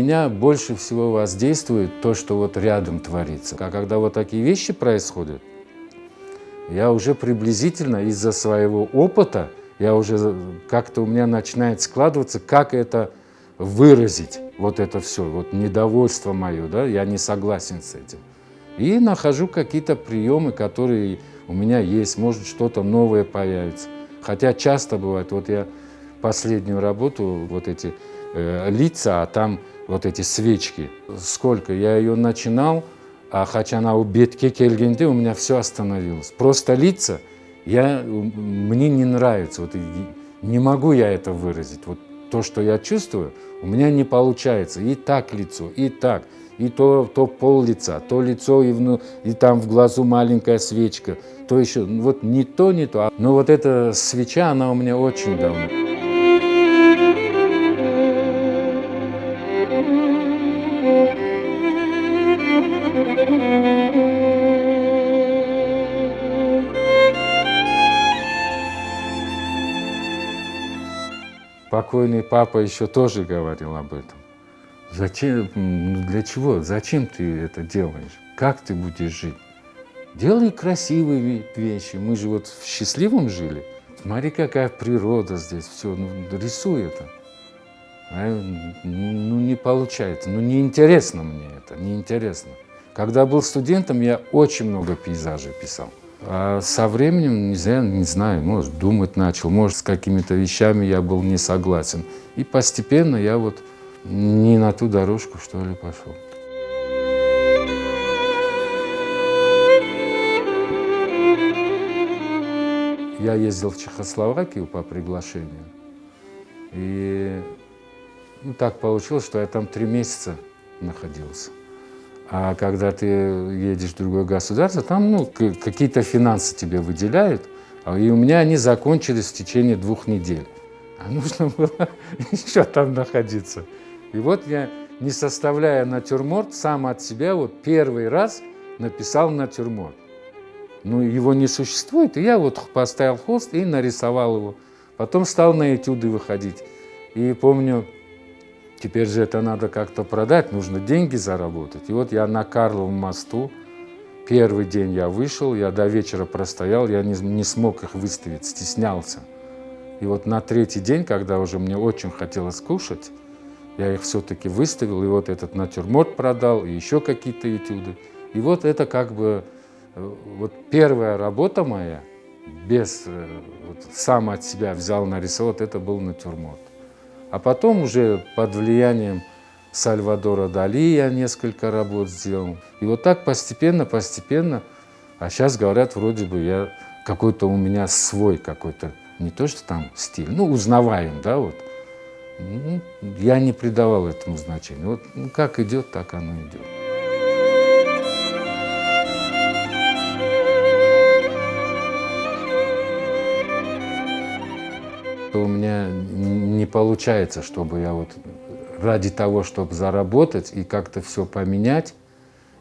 меня больше всего воздействует то, что вот рядом творится. А когда вот такие вещи происходят, я уже приблизительно из-за своего опыта, я уже как-то у меня начинает складываться, как это выразить, вот это все, вот недовольство мое, да, я не согласен с этим. И нахожу какие-то приемы, которые у меня есть, может что-то новое появится. Хотя часто бывает, вот я последнюю работу, вот эти лица, а там вот эти свечки, сколько я ее начинал, а хотя она у бетке келгенде, у меня все остановилось. Просто лица, мне не нравится, вот, не могу я это выразить. Вот то, что я чувствую, у меня не получается. И так лицо, и так. И то пол лица, то лицо, и там в глазу маленькая свечка, то еще, вот не то, не то. Но вот эта свеча, она у меня очень давно. Покойный папа еще тоже говорил об этом. Зачем, для чего, зачем ты это делаешь? Как ты будешь жить? Делай красивые вещи. Мы же вот в счастливом жили. Смотри, какая природа здесь, все, рисуй это. Не получается, неинтересно мне это, неинтересно. Когда был студентом, я очень много пейзажей писал. А со временем, не знаю, может, думать начал, может, с какими-то вещами я был не согласен. И постепенно я вот не на ту дорожку, что ли, пошел. Я ездил в Чехословакию по приглашению. И так получилось, что я там 3 месяца находился. А когда ты едешь в другое государство, там какие-то финансы тебе выделяют, и у меня они закончились в течение 2 недель. А нужно было еще там находиться. И вот я, не составляя натюрморт, сам от себя вот первый раз написал натюрморт. Его не существует, и я вот поставил холст и нарисовал его. Потом стал на этюды выходить. И помню, теперь же это надо как-то продать, нужно деньги заработать. И вот я на Карловом мосту, первый день я вышел, я до вечера простоял, я не смог их выставить, стеснялся. И вот на 3-й день, когда уже мне очень хотелось кушать, я их все-таки выставил, и вот этот натюрморт продал, и еще какие-то этюды. И вот это как бы вот первая работа моя, сам от себя взял, нарисовал, вот это был натюрморт. А потом уже под влиянием Сальвадора Дали я несколько работ сделал. И вот так постепенно, а сейчас говорят, вроде бы какой-то у меня свой какой-то, не то что там стиль, узнаваем, да, вот. Я не придавал этому значения. Вот как идет, так оно идет. У меня не получается, чтобы я вот ради того, чтобы заработать и как-то все поменять,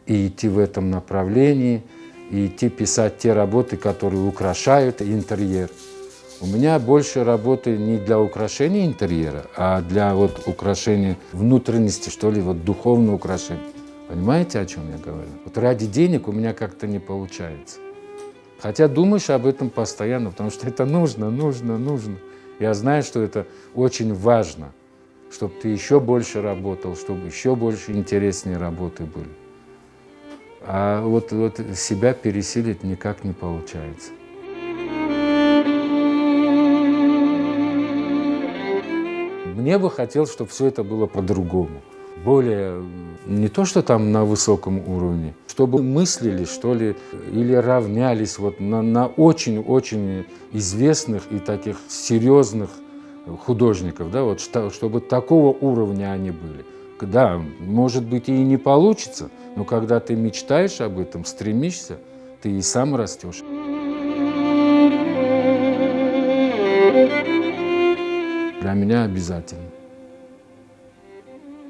и идти в этом направлении, и идти писать те работы, которые украшают интерьер. У меня больше работы не для украшения интерьера, а для вот украшения внутренности, что ли, вот духовного украшения. Понимаете, о чем я говорю? Вот ради денег у меня как-то не получается. Хотя думаешь об этом постоянно, потому что это нужно. Я знаю, что это очень важно, чтобы ты еще больше работал, чтобы еще больше интереснее работы были. А вот себя пересилить никак не получается. Мне бы хотелось, чтобы все это было по-другому. Более не то, что там на высоком уровне, чтобы мыслили, что ли, или равнялись вот на очень-очень известных и таких серьезных художников, да, вот, чтобы такого уровня они были. Да, может быть, и не получится, но когда ты мечтаешь об этом, стремишься, ты и сам растешь. Для меня обязательно.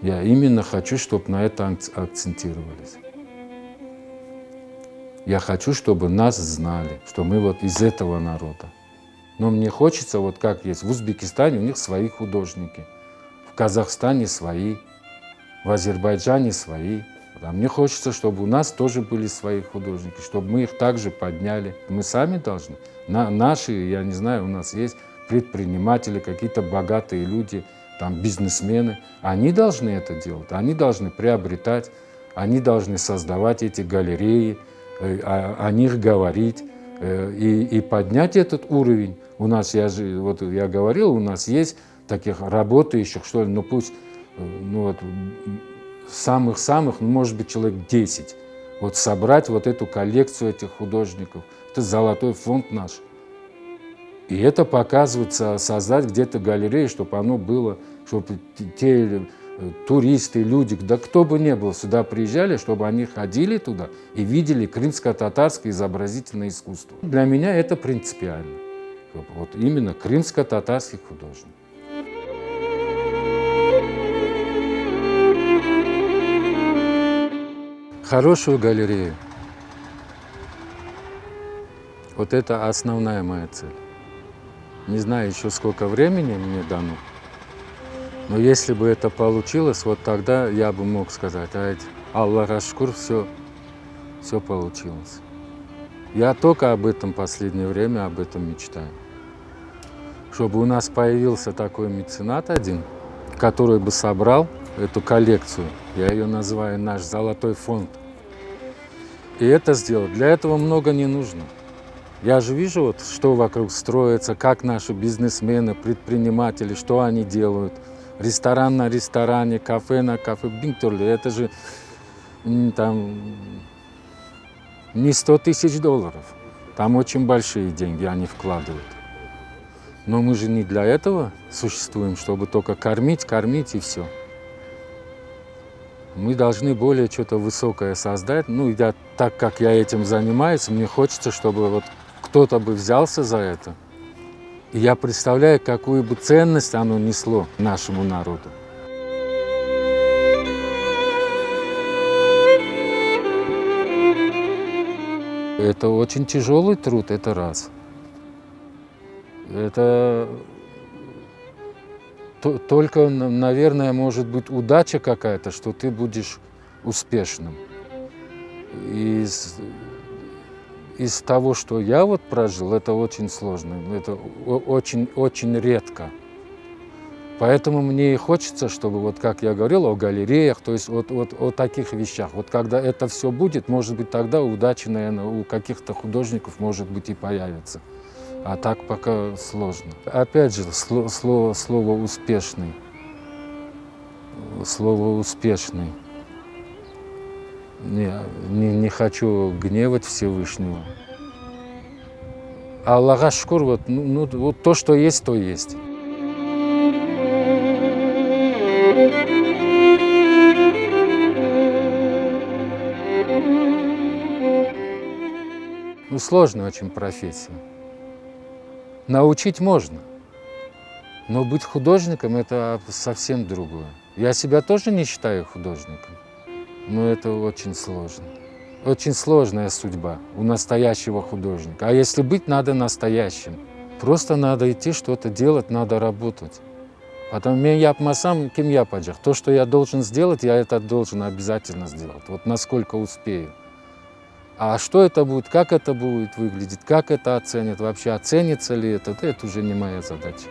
Я именно хочу, чтобы на это акцентировались. Я хочу, чтобы нас знали, что мы вот из этого народа. Но мне хочется, вот как есть в Узбекистане, у них свои художники, в Казахстане свои. в Азербайджане свои. А мне хочется, чтобы у нас тоже были свои художники, чтобы мы их также подняли. Мы сами должны. Наши, я не знаю, у нас есть предприниматели, какие-то богатые люди, там, бизнесмены. Они должны это делать, они должны приобретать, они должны создавать эти галереи, о них говорить и поднять этот уровень. У нас, вот я говорил, у нас есть таких работающих, что ли, ну пусть, ну вот, самых-самых, ну, может быть, человек 10. Вот собрать вот эту коллекцию этих художников. Это золотой фонд наш. И это показывается, создать где-то галерею, чтобы оно было, чтобы те туристы, люди, да кто бы ни был, сюда приезжали, чтобы они ходили туда и видели крымско-татарское изобразительное искусство. Для меня это принципиально. Вот именно крымско-татарский художник. Хорошую галерею. Вот это основная моя цель. Не знаю еще, сколько времени мне дано, но если бы это получилось, вот тогда я бы мог сказать, Аллах шкур, все получилось. Я только об этом в последнее время, об этом мечтаю. Чтобы у нас появился такой меценат один, который бы собрал эту коллекцию, я ее называю наш золотой фонд. И это сделать, для этого много не нужно. Я же вижу, вот, что вокруг строится, как наши бизнесмены, предприниматели, что они делают. Ресторан на ресторане, кафе на кафе, это же там не 100 тысяч долларов. Там очень большие деньги они вкладывают. Но мы же не для этого существуем, чтобы только кормить и все. Мы должны более что-то высокое создать. Ну, так как я этим занимаюсь, мне хочется, чтобы вот кто-то бы взялся за это. И я представляю, какую бы ценность оно несло нашему народу. Это очень тяжелый труд, это раз. Это только, наверное, может быть удача какая-то, что ты будешь успешным. Из того, что я вот прожил, это очень сложно, это очень редко. Поэтому мне и хочется, чтобы, вот как я говорил, о галереях, то есть вот о таких вещах. Вот когда это все будет, может быть, тогда удача, наверное, у каких-то художников, может быть, и появится. А так пока сложно. Опять же, слово «успешный». Слово «успешный». Не хочу гневать Всевышнего. Аллах шкур, вот то, что есть, то есть. Ну, сложная очень профессия. Научить можно, но быть художником – это совсем другое. Я себя тоже не считаю художником, но это очень сложно. Очень сложная судьба у настоящего художника. А если быть, надо настоящим. Просто надо идти что-то делать, надо работать. Потом я сам, кем я поджах. То, что я должен сделать, я это должен обязательно сделать. Вот насколько успею. А что это будет, как это будет выглядеть, как это оценят, вообще оценится ли это уже не моя задача.